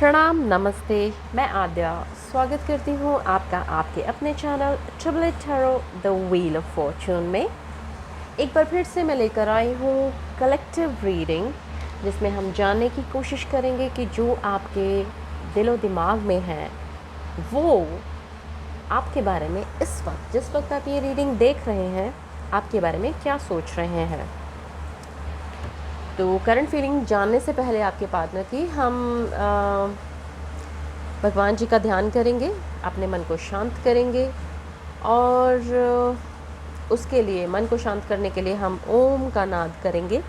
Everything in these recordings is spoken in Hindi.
प्रणाम, नमस्ते। मैं आद्या स्वागत करती हूँ आपका आपके अपने channel triple eight tarot the wheel of fortune में। एक बार फिर से मैं लेकर आई हूँ कलेक्टिव रीडिंग, जिसमें हम जानने की कोशिश करेंगे कि जो आपके दिलो दिमाग में है वो आपके बारे में इस वक्त, जिस वक्त आप ये रीडिंग देख रहे हैं, आपके बारे में क्या सोच रहे हैं। तो करंट फीलिंग जानने से पहले आपके पार्टनर की हम भगवान जी का ध्यान करेंगे, अपने मन को शांत करेंगे और उसके लिए मन को शांत करने के लिए हम ओम का नाद करेंगे।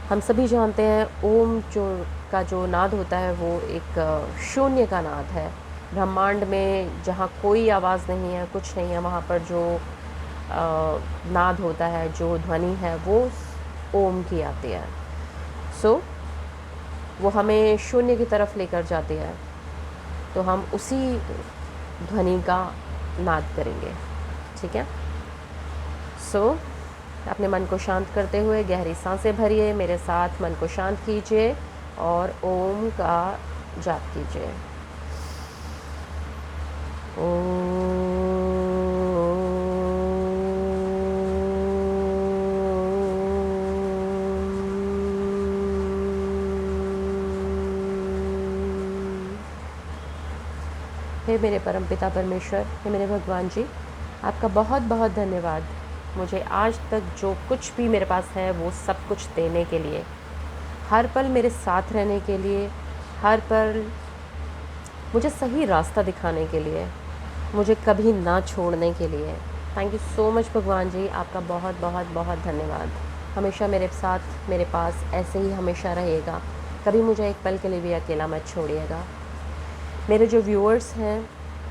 हम सभी जानते हैं ओम जो नाद होता है वो एक शून्य का नाद है। ब्रह्मांड में जहाँ कोई आवाज़ नहीं है, कुछ नहीं है, वहाँ पर जो नाद होता है, जो ध्वनि है, वो ओम की आती है। वो हमें शून्य की तरफ लेकर जाती है, तो हम उसी ध्वनि का नाद करेंगे। ठीक है। अपने मन को शांत करते हुए गहरी सांसें भरिए, मेरे साथ मन को शांत कीजिए और ओम का जाप कीजिए। हे मेरे परमपिता परमेश्वर, हे मेरे भगवान जी, आपका बहुत बहुत धन्यवाद मुझे आज तक जो कुछ भी मेरे पास है वो सब कुछ देने के लिए, हर पल मेरे साथ रहने के लिए, हर पल मुझे सही रास्ता दिखाने के लिए, मुझे कभी ना छोड़ने के लिए। थैंक यू सो मच भगवान जी, आपका बहुत बहुत बहुत धन्यवाद। हमेशा मेरे साथ, मेरे पास ऐसे ही हमेशा रहेगा, कभी मुझे एक पल के लिए भी अकेला मत छोड़िएगा। मेरे जो व्यूअर्स हैं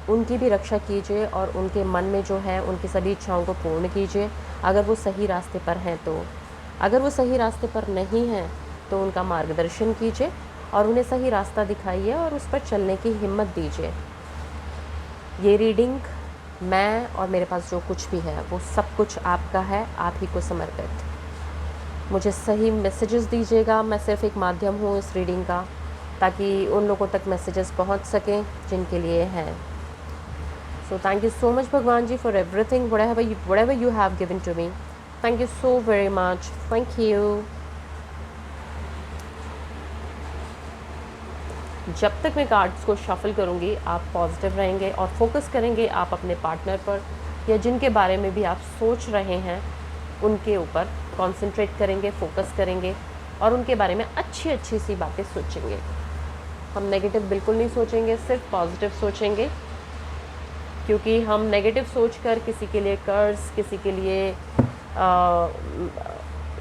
उनकी भी रक्षा कीजिए और उनके मन में जो है उनकी सभी इच्छाओं को पूर्ण कीजिए, अगर वो सही रास्ते पर हैं तो। अगर वो सही रास्ते पर नहीं हैं तो उनका मार्गदर्शन कीजिए और उन्हें सही रास्ता दिखाइए और उस पर चलने की हिम्मत दीजिए। ये रीडिंग मैं और मेरे पास जो कुछ भी है वो सब कुछ आपका है, आप ही को समर्पित। मुझे सही मैसेजेस दीजिएगा, मैं सिर्फ एक माध्यम हूँ इस रीडिंग का, ताकि उन लोगों तक मैसेजेस पहुंच सकें जिनके लिए हैं। So thank you so much भगवान जी for everything, whatever you have given to me. Thank you so very much. Thank you. जब तक मैं कार्ड्स को शफल करूँगी आप पॉजिटिव रहेंगे और फोकस करेंगे आप अपने पार्टनर पर या जिनके बारे में भी आप सोच रहे हैं उनके ऊपर कॉन्सेंट्रेट करेंगे, फोकस करेंगे और उनके बारे में अच्छी अच्छी सी बातें सोचेंगे। हम नेगेटिव बिल्कुल नहीं सोचेंगे, सिर्फ पॉजिटिव सोचेंगे, क्योंकि हम नेगेटिव सोचकर किसी के लिए कर्ज, किसी के लिए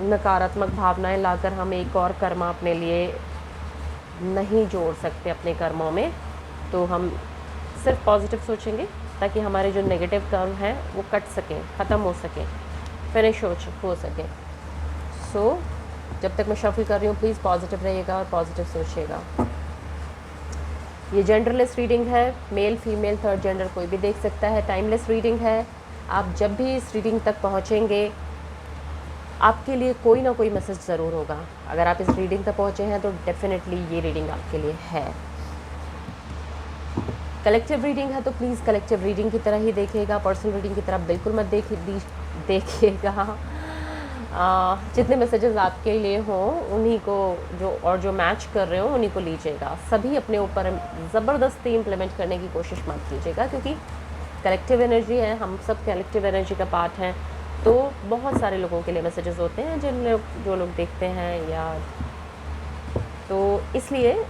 नकारात्मक भावनाएं लाकर हम एक और कर्म अपने लिए नहीं जोड़ सकते अपने कर्मों में। तो हम सिर्फ पॉजिटिव सोचेंगे ताकि हमारे जो नेगेटिव कर्म हैं वो कट सकें, ख़त्म हो सकें, फिनिश हो सकें। जब तक मैं शफल कर रही हूँ प्लीज़ पॉजिटिव रहिएगा और पॉजिटिव सोचिएगा। ये जेंडरलेस रीडिंग है, मेल फीमेल थर्ड जेंडर कोई भी देख सकता है। टाइमलेस रीडिंग है। आप जब भी इस रीडिंग तक पहुँचेंगे आपके लिए कोई ना कोई मैसेज ज़रूर होगा। अगर आप इस रीडिंग तक पहुँचे हैं तो डेफिनेटली ये रीडिंग आपके लिए है। कलेक्टिव रीडिंग है तो प्लीज़ कलेक्टिव रीडिंग की तरह ही देखिएगा, पर्सनल रीडिंग की तरह बिल्कुल मत देखिएगा। जितने मैसेजेस आपके लिए हों उन्हीं को जो मैच कर रहे हो उन्हीं को लीजिएगा। सभी अपने ऊपर ज़बरदस्ती इम्प्लीमेंट करने की कोशिश मत कीजिएगा, क्योंकि कलेक्टिव एनर्जी है, हम सब कलेक्टिव एनर्जी का पार्ट हैं। तो बहुत सारे लोगों के लिए मैसेजेस होते हैं जो लोग देखते हैं, या तो इसलिए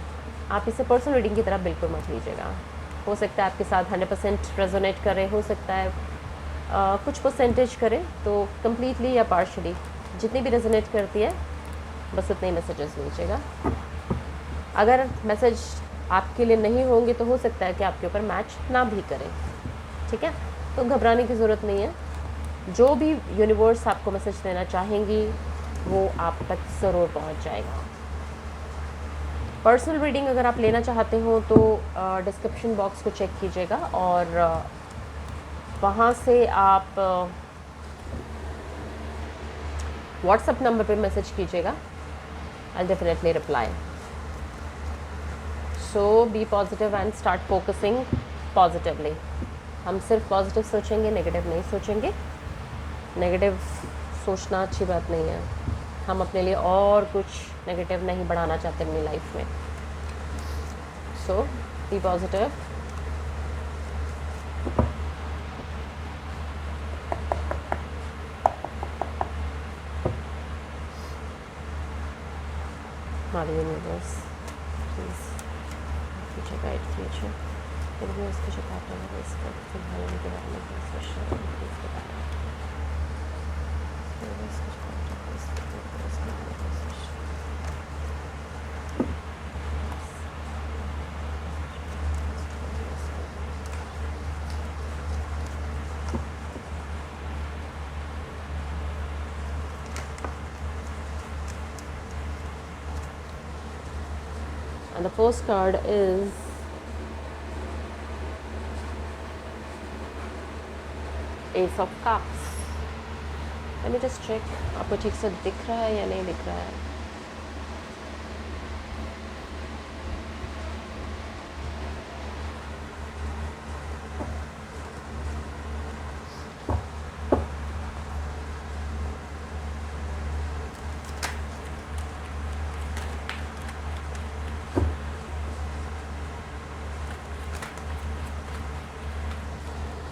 आप इसे पर्सनल रीडिंग की तरह बिल्कुल मत लीजिएगा। हो सकता है आपके साथ 100% रेजोनेट करे, हो सकता है कुछ परसेंटेज करें, तो कम्प्लीटली या पार्शली जितनी भी रेजोनेट करती है बस उतने ही मैसेजेस लीजिएगा। अगर मैसेज आपके लिए नहीं होंगे तो हो सकता है कि आपके ऊपर मैच ना भी करें। ठीक है, तो घबराने की ज़रूरत नहीं है। जो भी यूनिवर्स आपको मैसेज देना चाहेंगी वो आप तक ज़रूर पहुंच जाएगा। पर्सनल रीडिंग अगर आप लेना चाहते हो तो डिस्क्रिप्शन बॉक्स को चेक कीजिएगा और वहाँ से आप व्हाट्सएप नंबर पे मैसेज कीजिएगा, I definitely reply. So be positive and start focusing positively. हम सिर्फ पॉजिटिव सोचेंगे, नेगेटिव नहीं सोचेंगे। नेगेटिव सोचना अच्छी बात नहीं है। हम अपने लिए और कुछ नेगेटिव नहीं बढ़ाना चाहते अपनी लाइफ में। सो बी पॉजिटिव। हमारे यूनिवर्स प्लीज़ फ्यूचर गाइड कीजिए। यूनिवर्स के जो पैटर्न है इस पर फिलहाल के बारे में प्लीज़ बताएं। यूनिवर्स के जो पैटर्न है इस पर and the first card is Ace of Cups. Let me just check आपको ठीक से दिख रहा है या नहीं दिख रहा है।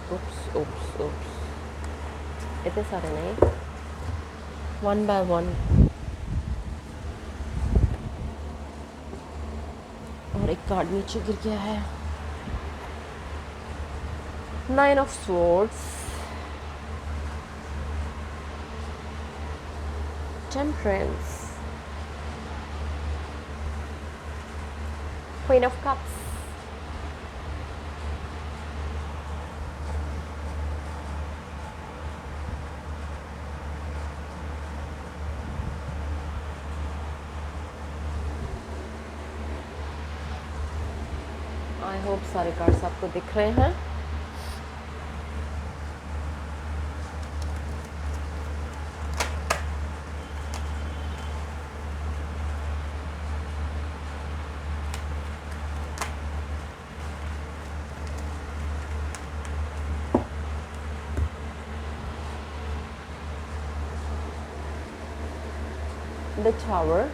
oops इतने सारे नहीं, वन बाय वन। और एक कार्ड नीचे गिर गया है। 9 of Swords, Temperance, Queen of Cups, I hope सारे कार्ड्स आपको दिख रहे हैं। The Tower,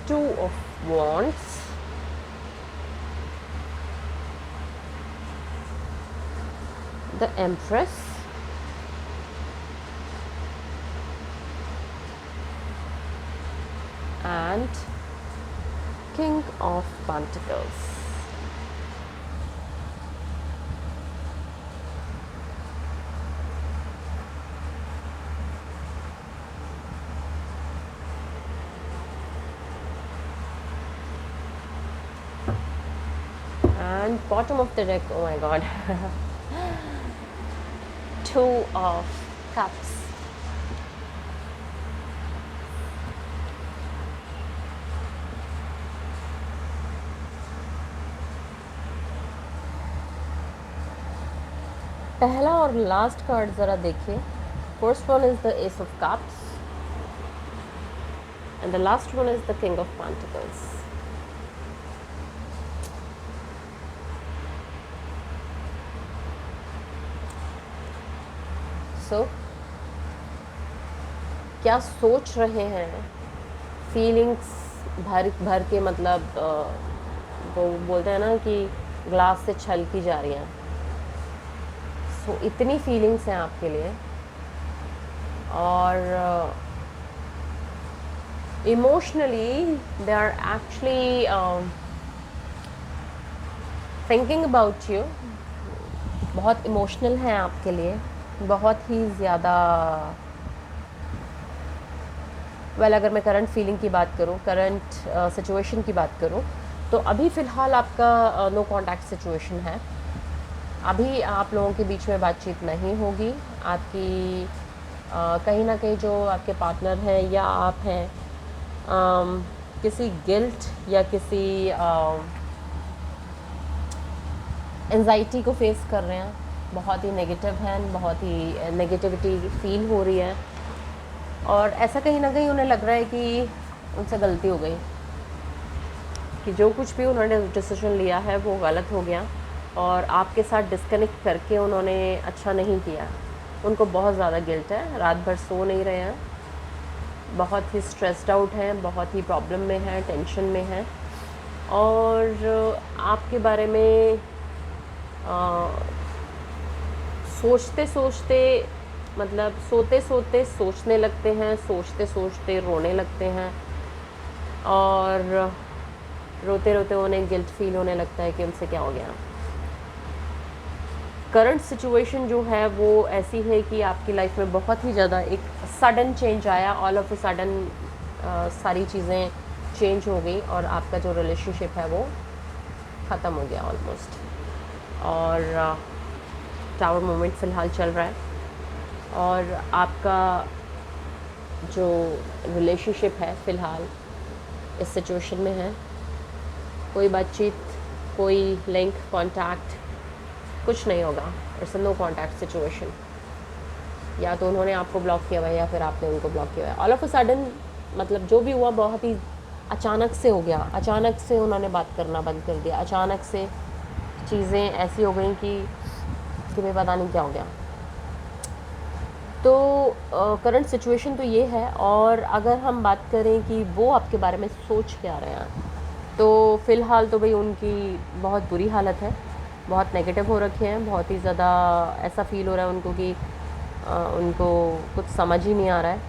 Two of Wands, the Empress, and King of Pentacles. And bottom of the deck, oh my god, Two of Cups. पहला और लास्ट कार्ड ज़रा देखिए। First one is the ace of cups and the last one is the king of pentacles. So क्या सोच रहे हैं, फीलिंग्स भर भर के, मतलब वो बोलते हैं ना कि ग्लास से छलकी जा रही हैं। सो इतनी फीलिंग्स हैं आपके लिए, और emotionally they are actually thinking about you. बहुत इमोशनल हैं आपके लिए, बहुत ही ज़्यादा। अगर मैं करंट फीलिंग की बात करूं, करंट सिचुएशन की बात करूं, तो अभी फ़िलहाल आपका नो कांटेक्ट सिचुएशन है। अभी आप लोगों के बीच में बातचीत नहीं होगी। आपकी कहीं ना कहीं जो आपके पार्टनर हैं या आप हैं, किसी गिल्ट या किसी एंजाइटी को फेस कर रहे हैं। बहुत ही नेगेटिव हैं, बहुत ही नेगेटिविटी फील हो रही है, और ऐसा कहीं ना कहीं उन्हें लग रहा है कि उनसे गलती हो गई, कि जो कुछ भी उन्होंने डिसीजन लिया है वो गलत हो गया, और आपके साथ डिस्कनेक्ट करके उन्होंने अच्छा नहीं किया। उनको बहुत ज़्यादा गिल्ट है, रात भर सो नहीं रहे हैं, बहुत ही स्ट्रेस्ड आउट हैं, बहुत ही प्रॉब्लम में हैं, टेंशन में हैं, और आपके बारे में सोचते सोचते, मतलब सोते सोते सोचने लगते हैं, सोचते सोचते रोने लगते हैं, और रोते रोते उन्हें गिल्ट फील होने लगता है कि उनसे क्या हो गया। करंट सिचुएशन जो है वो ऐसी है कि आपकी लाइफ में बहुत ही ज़्यादा एक सडन चेंज आया, ऑल ऑफ अ सडन सारी चीज़ें चेंज हो गई, और आपका जो रिलेशनशिप है वो ख़त्म हो गया ऑलमोस्ट। और टावर मोमेंट फ़िलहाल चल रहा है, और आपका जो रिलेशनशिप है फ़िलहाल इस सिचुएशन में है, कोई बातचीत, कोई लिंक, कांटेक्ट कुछ नहीं होगा। It's no contact situation. या तो उन्होंने आपको ब्लॉक किया हुआ है या फिर आपने उनको ब्लॉक किया हुआ है। ऑल ऑफ अ सडन, मतलब जो भी हुआ बहुत ही अचानक से हो गया, अचानक से उन्होंने बात करना बंद कर दिया, अचानक से चीज़ें ऐसी हो गई कि तुम्हें पता नहीं क्या हो गया। तो करंट सिचुएशन तो ये है। और अगर हम बात करें कि वो आपके बारे में सोच क्या रहे हैं, तो फ़िलहाल तो भाई उनकी बहुत बुरी हालत है, बहुत नेगेटिव हो रखे हैं, बहुत ही ज़्यादा ऐसा फ़ील हो रहा है उनको कि उनको कुछ समझ ही नहीं आ रहा है।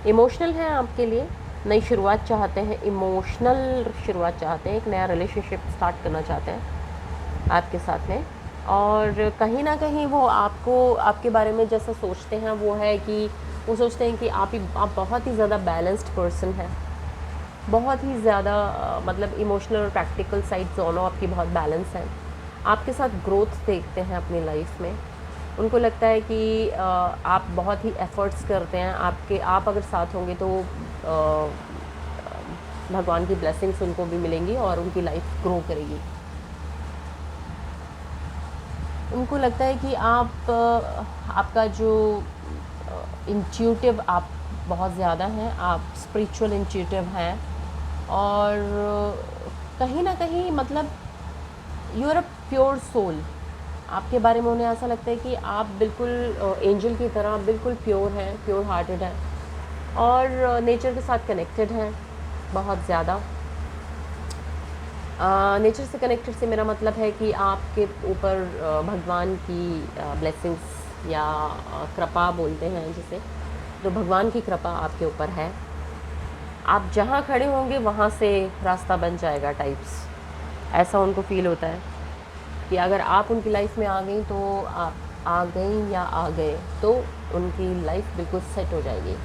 इमोशनल हैं आपके लिए, नई शुरुआत चाहते हैं, इमोशनल शुरुआत चाहते हैं, एक नया रिलेशनशिप स्टार्ट करना चाहते हैं आपके साथ में। और कहीं ना कहीं वो आपको, आपके बारे में जैसा सोचते हैं वो है कि वो सोचते हैं कि आप बहुत ही ज़्यादा बैलेंस्ड पर्सन हैं, बहुत ही ज़्यादा मतलब इमोशनल और प्रैक्टिकल साइड दोनों आपकी बहुत बैलेंस हैं। आपके साथ ग्रोथ देखते हैं अपनी लाइफ में। उनको लगता है कि आप बहुत ही एफ़र्ट्स करते हैं, आप अगर साथ होंगे तो भगवान की ब्लेसिंग्स उनको भी मिलेंगी और उनकी लाइफ ग्रो करेगी। उनको लगता है कि आपका जो इंट्यूटिव आप बहुत ज़्यादा हैं, आप स्पिरिचुअल इंट्यूटिव हैं, और कहीं ना कहीं मतलब you are a pure soul. आपके बारे में उन्हें ऐसा लगता है कि आप बिल्कुल एंजल की तरह बिल्कुल प्योर हैं, प्योर हार्टेड हैं, और नेचर के साथ कनेक्टेड हैं बहुत ज़्यादा। नेचर से कनेक्टेड से मेरा मतलब है कि आपके ऊपर भगवान की ब्लेसिंग्स या कृपा बोलते हैं जिसे, तो भगवान की कृपा आपके ऊपर है। आप जहाँ खड़े होंगे वहाँ से रास्ता बन जाएगा टाइप्स, ऐसा उनको फील होता है कि अगर आप उनकी लाइफ में आ गई तो आप आ गई या आ गए तो उनकी लाइफ बिल्कुल सेट हो जाएगी।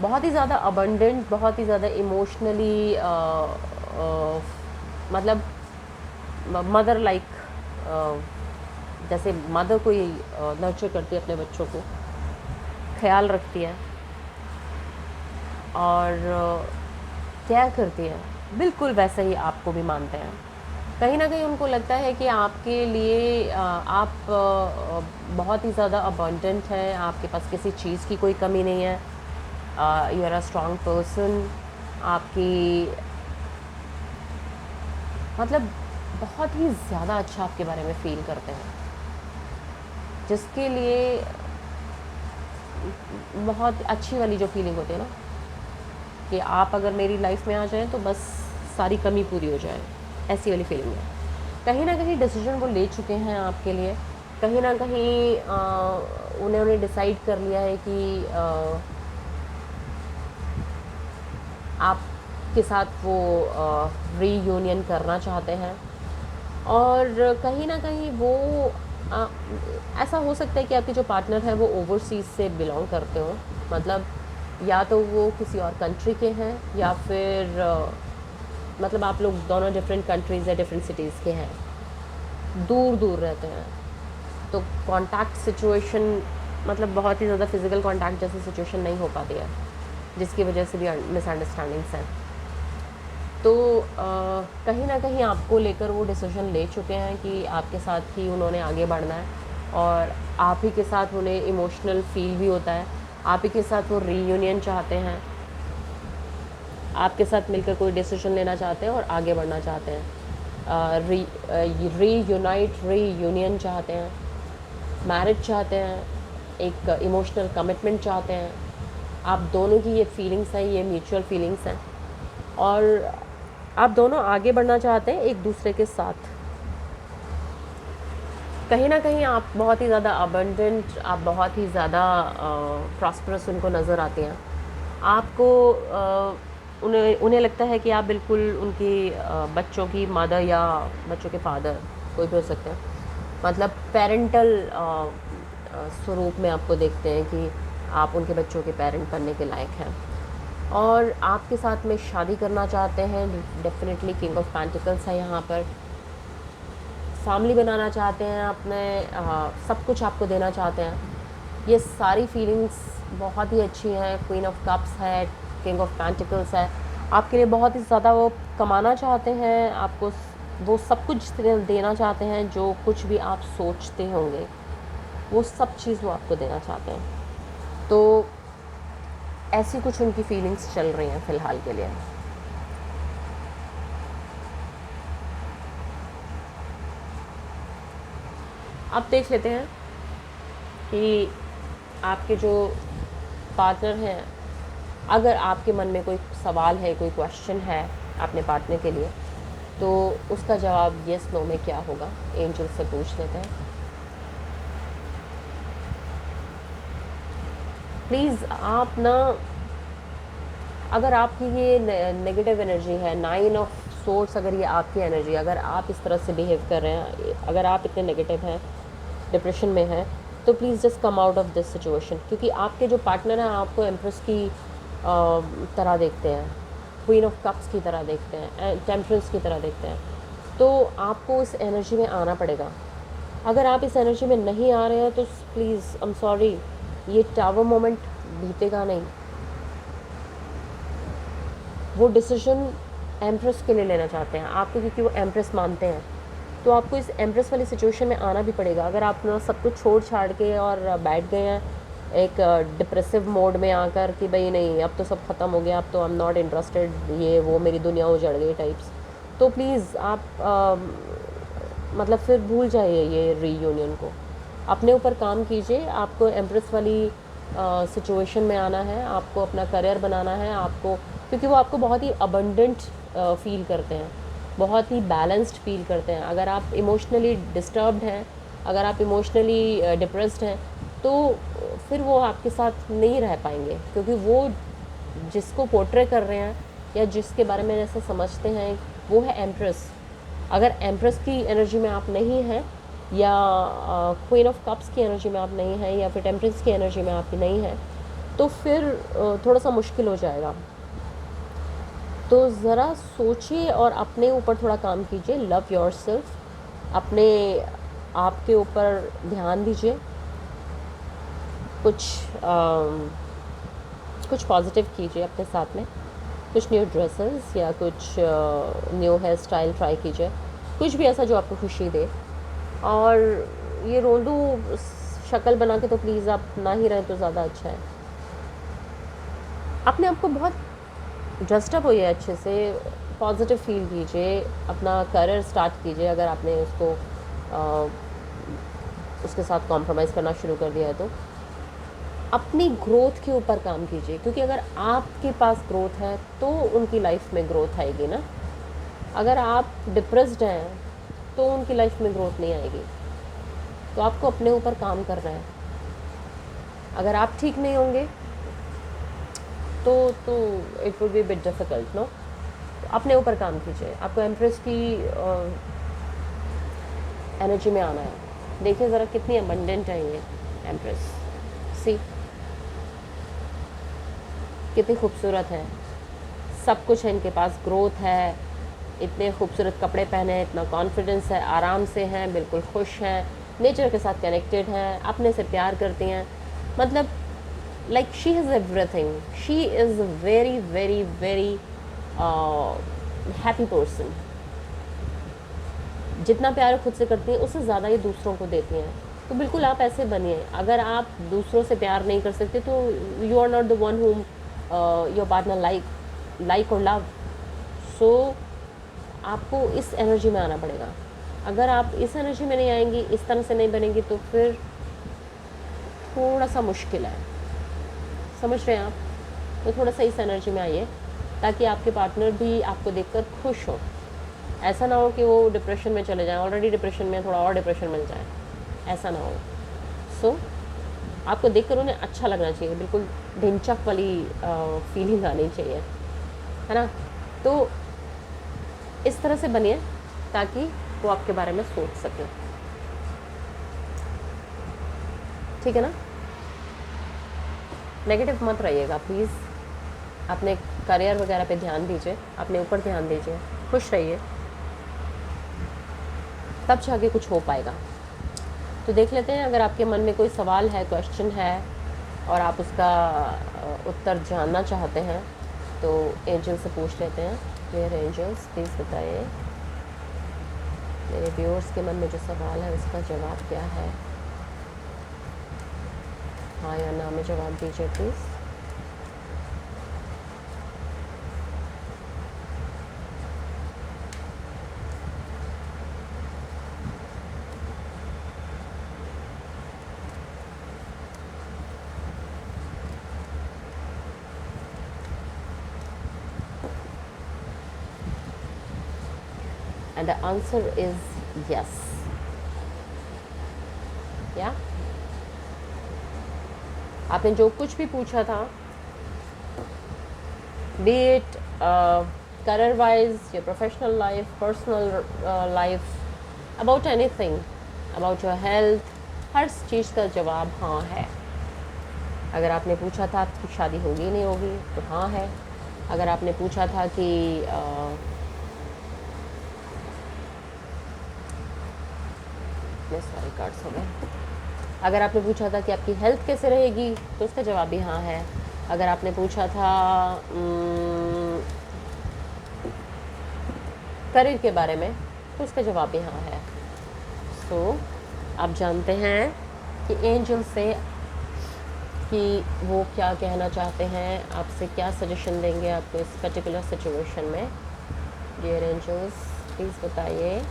बहुत ही ज़्यादा अबंडेंट, बहुत ही ज़्यादा इमोशनली मतलब मदर लाइक, जैसे मदर कोई नर्चर करती है अपने बच्चों को, ख्याल रखती है और केयर करती है, बिल्कुल वैसे ही आपको भी मानते हैं। कहीं ना कहीं उनको लगता है कि आपके लिए आप बहुत ही ज़्यादा अबंडेंट हैं, आपके पास किसी चीज़ की कोई कमी नहीं है, you are a strong person. आपकी मतलब बहुत ही ज़्यादा अच्छा आपके बारे में फ़ील करते हैं, जिसके लिए बहुत अच्छी वाली जो फीलिंग होती है ना, कि आप अगर मेरी लाइफ में आ जाएं तो बस सारी कमी पूरी हो जाए, ऐसी वाली फीलिंग है। कहीं ना कहीं डिसीजन वो ले चुके हैं आपके लिए, कहीं ना कहीं उन्होंने डिसाइड कर लिया है कि आपके साथ वो रीयूनियन करना चाहते हैं। और कहीं ना कहीं वो ऐसा हो सकता है कि आपके जो पार्टनर है वो ओवरसीज़ से बिलोंग करते हो, मतलब या तो वो किसी और कंट्री के हैं या फिर मतलब आप लोग दोनों डिफरेंट कंट्रीज़ या डिफरेंट सिटीज़ के हैं, दूर दूर रहते हैं। तो कांटेक्ट सिचुएशन मतलब बहुत ही ज़्यादा फिज़िकल कांटेक्ट जैसी सिचुएशन नहीं हो पाती है, जिसकी वजह से भी मिसअंडरस्टैंडिंग्स हैं। तो कहीं ना कहीं आपको लेकर वो डिसीजन ले चुके हैं कि आपके साथ ही उन्होंने आगे बढ़ना है, और आप ही के साथ उन्हें इमोशनल फील भी होता है, आप ही के साथ वो रीयूनियन चाहते हैं, आपके साथ मिलकर कोई डिसीजन लेना चाहते हैं और आगे बढ़ना चाहते हैं, रीयूनियन चाहते हैं, मैरिज चाहते हैं, एक इमोशनल कमिटमेंट चाहते हैं। आप दोनों की ये फीलिंग्स हैं, ये म्यूचुअल फीलिंग्स हैं, और आप दोनों आगे बढ़ना चाहते हैं एक दूसरे के साथ। कहीं ना कहीं आप बहुत ही ज़्यादा अबंडेंट, आप बहुत ही ज़्यादा प्रॉस्परस उनको नज़र आते हैं। आपको उन्हें लगता है कि आप बिल्कुल उनकी बच्चों की मदर या बच्चों के फादर, कोई भी हो सकते हैं, मतलब पेरेंटल स्वरूप में आपको देखते हैं कि आप उनके बच्चों के पेरेंट बनने के लायक हैं, और आपके साथ में शादी करना चाहते हैं। डेफिनेटली किंग ऑफ पेंटिकल्स है यहाँ पर। फैमिली बनाना चाहते हैं अपने, सब कुछ आपको देना चाहते हैं। ये सारी फीलिंग्स बहुत ही अच्छी हैं। क्वीन ऑफ कप्स है, किंग ऑफ पेंटिकल्स है। आपके लिए बहुत ही ज़्यादा वो कमाना चाहते हैं, आपको वो सब कुछ देना चाहते हैं, जो कुछ भी आप सोचते होंगे वो सब चीज़ वो आपको देना चाहते हैं। तो ऐसी कुछ उनकी फीलिंग्स चल रही हैं फ़िलहाल के लिए। अब देख लेते हैं कि आपके जो पार्टनर हैं, अगर आपके मन में कोई सवाल है, कोई क्वेश्चन है अपने पार्टनर के लिए, तो उसका जवाब येस नो में क्या होगा, एंजल से पूछ लेते हैं। प्लीज़ आप ना, अगर आपकी ये नेगेटिव एनर्जी है, 9 ऑफ सोर्स, अगर ये आपकी एनर्जी, अगर आप इस तरह से बिहेव कर रहे हैं, अगर आप इतने नेगेटिव हैं, डिप्रेशन में हैं, तो please just come out of this situation. क्योंकि आपके जो पार्टनर हैं आपको एम्प्रेस की तरह देखते हैं, क्वीन ऑफ कप्स की तरह देखते हैं, टेम्परेंस की तरह देखते हैं। तो आपको इस एनर्जी में आना पड़ेगा। अगर आप इस एनर्जी में नहीं आ रहे हैं तो प्लीज़ आई एम सॉरी, ये टावर मोमेंट बीतेगा नहीं। वो डिसीजन एम्प्रेस के लिए लेना चाहते हैं आपको, क्योंकि वो एम्प्रेस मानते हैं। तो आपको इस एम्प्रेस वाली सिचुएशन में आना भी पड़ेगा। अगर आप ना सब कुछ छोड़ छाड़ के और बैठ गए हैं एक डिप्रेसिव मोड में आकर कि भाई नहीं अब तो सब ख़त्म हो गया, अब तो आई एम नॉट इंटरेस्टेड, ये वो मेरी दुनिया उजड़ गई टाइप्स, तो प्लीज़ आप मतलब फिर भूल जाइए ये रीयूनियन को। अपने ऊपर काम कीजिए। आपको एम्प्रेस वाली सिचुएशन में आना है, आपको अपना करियर बनाना है आपको, क्योंकि वो आपको बहुत ही अबंडेंट फील करते हैं, बहुत ही बैलेंस्ड फील करते हैं। अगर आप इमोशनली डिस्टर्ब्ड हैं, अगर आप इमोशनली डिप्रेस्ड हैं, तो फिर वो आपके साथ नहीं रह पाएंगे, क्योंकि वो जिसको पोर्ट्रे कर रहे हैं या जिसके बारे में ऐसा समझते हैं वो है एम्प्रेस। अगर एम्प्रेस की एनर्जी में आप नहीं हैं, या क्वीन ऑफ कप्स की एनर्जी में आप नहीं हैं, या फिर टेम्परेंस की एनर्जी में आप नहीं हैं, तो फिर थोड़ा सा मुश्किल हो जाएगा। तो ज़रा सोचिए और अपने ऊपर थोड़ा काम कीजिए। लव योरसेल्फ, अपने आप के ऊपर ध्यान दीजिए। कुछ पॉजिटिव कीजिए अपने साथ में, कुछ न्यू ड्रेसेस या कुछ न्यू हेयर स्टाइल ट्राई कीजिए, कुछ भी ऐसा जो आपको खुशी दे। और ये रोंदू शक्ल बना के तो प्लीज़ आप ना ही रहें तो ज़्यादा अच्छा है। अपने आप को बहुत ड्रेस्टअप होइए, अच्छे से पॉजिटिव फील कीजिए, अपना करियर स्टार्ट कीजिए। अगर आपने उसके साथ कॉम्प्रोमाइज़ करना शुरू कर दिया है तो अपनी ग्रोथ के ऊपर काम कीजिए, क्योंकि अगर आपके पास ग्रोथ है तो उनकी लाइफ में ग्रोथ आएगी ना। अगर आप डिप्रेस्ड हैं तो उनकी लाइफ में ग्रोथ नहीं आएगी। तो आपको अपने ऊपर काम करना है। अगर आप ठीक नहीं होंगे तो it will be bit difficult, no. अपने ऊपर काम कीजिए। आपको एम्प्रेस की एनर्जी में आना है। देखिए ज़रा कितनी अबंडेंट है ये एम्प्रेस, सी कितनी खूबसूरत है, सब कुछ है इनके पास, ग्रोथ है, इतने खूबसूरत कपड़े पहने हैं, इतना कॉन्फिडेंस है, आराम से हैं, बिल्कुल खुश हैं, नेचर के साथ कनेक्टेड हैं, अपने से प्यार करती हैं। मतलब like she has everything, she is very very very happy person. जितना प्यार खुद से करती हैं उससे ज़्यादा ये दूसरों को देती हैं। तो बिल्कुल आप ऐसे बनिए। अगर आप दूसरों से प्यार नहीं कर सकते तो you are not the one whom your partner like और लव। सो आपको इस एनर्जी में आना पड़ेगा। अगर आप इस एनर्जी में नहीं आएंगी, इस तरह से नहीं बनेंगी, तो फिर थोड़ा सा मुश्किल है। समझ रहे हैं आप? तो थोड़ा सा इस एनर्जी में आइए ताकि आपके पार्टनर भी आपको देखकर खुश हो। ऐसा ना हो कि वो डिप्रेशन में चले जाएं, ऑलरेडी डिप्रेशन में, थोड़ा और डिप्रेशन मिल जाए, ऐसा ना हो। सो आपको देखकर उन्हें अच्छा लगना चाहिए, बिल्कुल ढिंचक वाली फीलिंग आनी चाहिए, है ना? तो इस तरह से बनिए ताकि वो आपके बारे में सोच सकें। ठीक है ना? नेगेटिव मत रहिएगा प्लीज़। अपने करियर वगैरह पे ध्यान दीजिए, अपने ऊपर ध्यान दीजिए, खुश रहिए, तब जाके कुछ हो पाएगा। तो देख लेते हैं, अगर आपके मन में कोई सवाल है, क्वेश्चन है और आप उसका उत्तर जानना चाहते हैं तो एंजल से पूछ लेते हैं। डियर एंजल्स, प्लीज़ बताइए मेरे व्यूअर्स के मन में जो सवाल है उसका जवाब क्या है। हाँ या ना में जवाब दीजिए please. And the answer is yes. Yeah? आपने जो कुछ भी पूछा था, be it career wise, your professional life, personal life, about anything, about your health, हर चीज़ का जवाब हाँ है। अगर आपने पूछा था आपकी शादी होगी नहीं होगी तो हाँ है। अगर आपने पूछा था कि सारे कार्ड्स हो गए। अगर आपने पूछा था कि आपकी हेल्थ कैसे रहेगी तो उसका जवाब भी हाँ है। अगर आपने पूछा था करियर के बारे में तो उसका जवाब भी हाँ है। सो आप जानते हैं कि एंजल से कि वो क्या कहना चाहते हैं, आपसे क्या सजेशन देंगे आपको इस पर्टिकुलर सिचुएशन में। डियर एंजल्स, प्लीज़ बताइए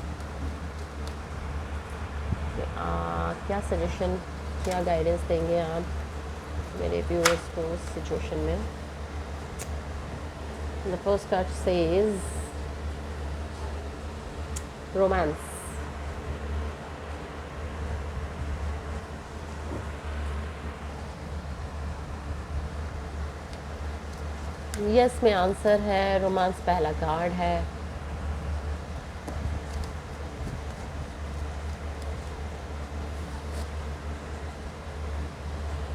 क्या सजेशन, क्या गाइडेंस देंगे आप मेरे व्यूअर्स को इस सिचुएशन में। The first card says romance. Yes में आंसर है, रोमांस पहला कार्ड है।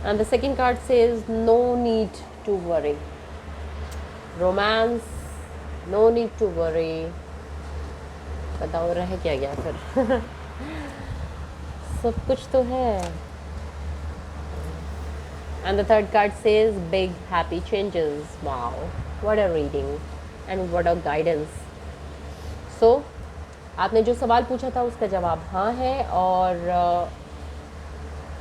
And the second card says no need to worry. Romance, no need to worry. बताओ रह क्या गया फिर? सब कुछ तो है। And the third card says big happy changes. Wow, what a reading and what a guidance. So आपने जो सवाल पूछा था उसका जवाब हाँ है और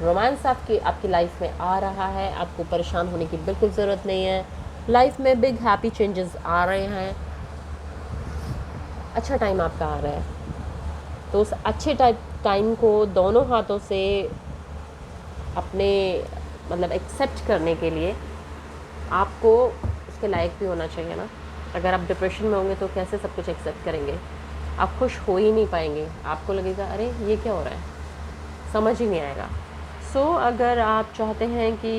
रोमांस आपकी लाइफ में आ रहा है। आपको परेशान होने की बिल्कुल ज़रूरत नहीं है। लाइफ में बिग हैप्पी चेंजेस आ रहे हैं। अच्छा टाइम आपका आ रहा है। तो उस अच्छे टाइम को दोनों हाथों से अपने मतलब एक्सेप्ट करने के लिए आपको उसके लायक भी होना चाहिए ना। अगर आप डिप्रेशन में होंगे तो कैसे सब कुछ एक्सेप्ट करेंगे? आप खुश हो ही नहीं पाएंगे। आपको लगेगा अरे ये क्या हो रहा है, समझ ही नहीं आएगा। सो अगर आप चाहते हैं कि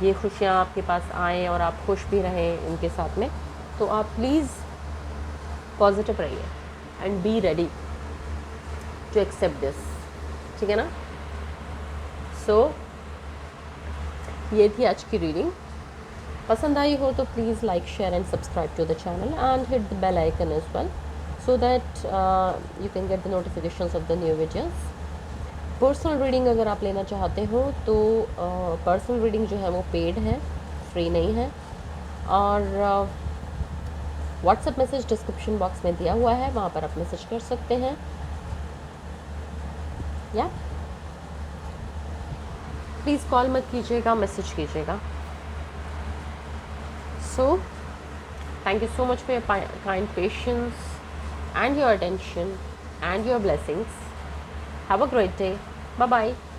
ये खुशियाँ आपके पास आएँ और आप खुश भी रहें उनके साथ में, तो आप प्लीज़ पॉजिटिव रहिए and be ready to accept this. ठीक है ना? सो ये थी आज की रीडिंग। पसंद आई हो तो please like, share and subscribe to the channel and hit the bell icon as well so that you can get the notifications of the new videos. Personal reading अगर आप लेना चाहते हो तो पर्सनल रीडिंग जो है वो पेड है, फ्री नहीं है। और व्हाट्सएप मैसेज डिस्क्रिप्शन बॉक्स में दिया हुआ है, वहाँ पर आप मैसेज कर सकते हैं। या प्लीज़ कॉल मत कीजिएगा, मैसेज कीजिएगा। सो thank you so much for your kind patience and your attention and your blessings. Have a great day. Bye bye.